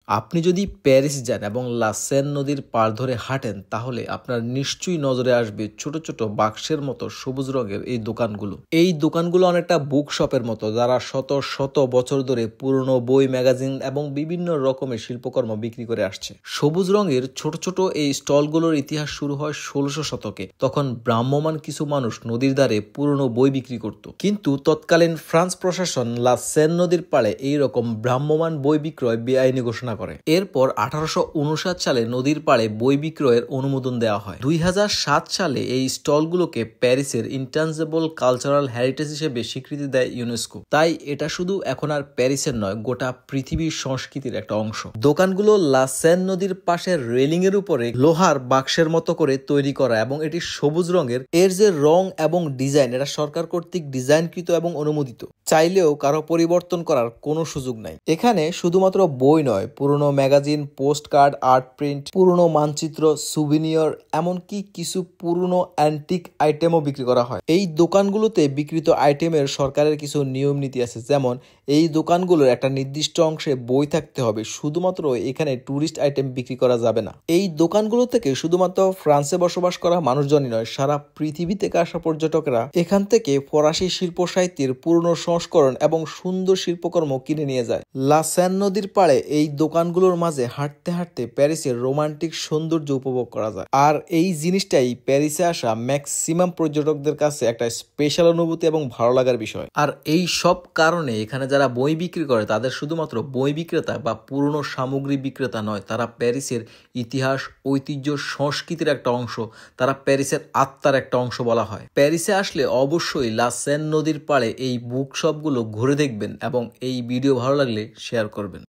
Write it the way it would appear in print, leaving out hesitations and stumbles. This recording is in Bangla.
আপনি যদি প্যারিস যান এবং লা সেন নদীর পাড় ধরে হাঁটেন তাহলে আপনার নিশ্চয়ই নজরে আসবে ছোট ছোট বাক্সের মতো সবুজ রঙের এই দোকানগুলো। এই দোকানগুলো অনেকটা বুক শপের মতো, যারা শত শত বছর ধরে পুরনো বই, ম্যাগাজিন এবং বিভিন্ন রকমের শিল্পকর্ম বিক্রি করে আসছে। সবুজ রঙের ছোট ছোট এই স্টলগুলোর ইতিহাস শুরু হয় 1600 শতকে। তখন ভ্রাম্যমান কিছু মানুষ নদীর ধারে পুরনো বই বিক্রি করত, কিন্তু তৎকালীন ফ্রান্স প্রশাসন লা সেন নদীর পাড়ে এইরকম ভ্রাম্যমান বই বিক্রয় বেআইনি ঘোষণা করে। এরপর 1859 সালে নদীর পাড়ে বই বিক্রয়ের অনুমোদন দেওয়া হয়। 2007 সালে এই স্টলগুলোকে প্যারিসের ইনট্যাঞ্জিবল কালচারাল হেরিটেজ হিসেবে স্বীকৃতি দেয় ইউনেস্কো। তাই এটা শুধু এখন আর প্যারিসের নয়, গোটা পৃথিবীর সংস্কৃতির একটা অংশ। দোকানগুলো লা সেন নদীর পাশের রেলিং এর উপরে লোহার বাক্সের মতো করে তৈরি করা এবং এটি সবুজ রঙের। এর যে রং এবং ডিজাইন, এটা সরকার কর্তৃক ডিজাইনকৃত এবং অনুমোদিত। চাইলেও কারো পরিবর্তন করার কোনো সুযোগ নাই। এখানে শুধুমাত্র বই নয়, পুরনো magazine, post card, art print, পুরনো মানচিত্র, সুভিনিয়র, এমনকি কিছু পুরনো অ্যান্টিক আইটেমও বিক্রি করা হয়। এই দোকানগুলোতে বিক্রিত আইটেমের সরকারের কিছু নিয়ম নীতি আছে, যেমন এই দোকানগুলোর একটা নির্দিষ্ট অংশে বই থাকতে হবে। শুধুমাত্র এখানে টুরিস্ট আইটেম বিক্রি করা যাবে না। এই দোকানগুলো থেকে শুধুমাত্র ফ্রান্সে বসবাস করা মানুষজনই নয়, সারা পৃথিবী থেকে আসা পর্যটকরা এখান থেকে ফরাসি শিল্প সাহিত্যের পুরনো সংস্করণ এবং সুন্দর শিল্পকর্ম কিনে নিয়ে যায়। লা সেন নদীর পাড়ে এই দোকানগুলোর মাঝে হাঁটতে হাঁটতে প্যারিসের রোমান্টিক সৌন্দর্য উপভোগ করা যায়। আর এই জিনিসটাই প্যারিসে আসা ম্যাক্সিমাম পর্যটকদের কাছে একটা স্পেশাল অনুভূতি এবং ভালো লাগার বিষয়। আর এই সব কারণে এখানে যারা বই বিক্রি করে তাদের শুধুমাত্র বই বিক্রেতা বা পুরনো সামগ্রী বিক্রেতা নয়, তারা প্যারিসের ইতিহাস, ঐতিহ্য, সংস্কৃতির একটা অংশ। তারা প্যারিসের আত্মার একটা অংশ বলা হয়। প্যারিসে আসলে অবশ্যই লা সেন নদীর পাড়ে এই বুক শপগুলো ঘুরে দেখবেন এবং এই ভিডিও ভালো লাগলে শেয়ার করবেন।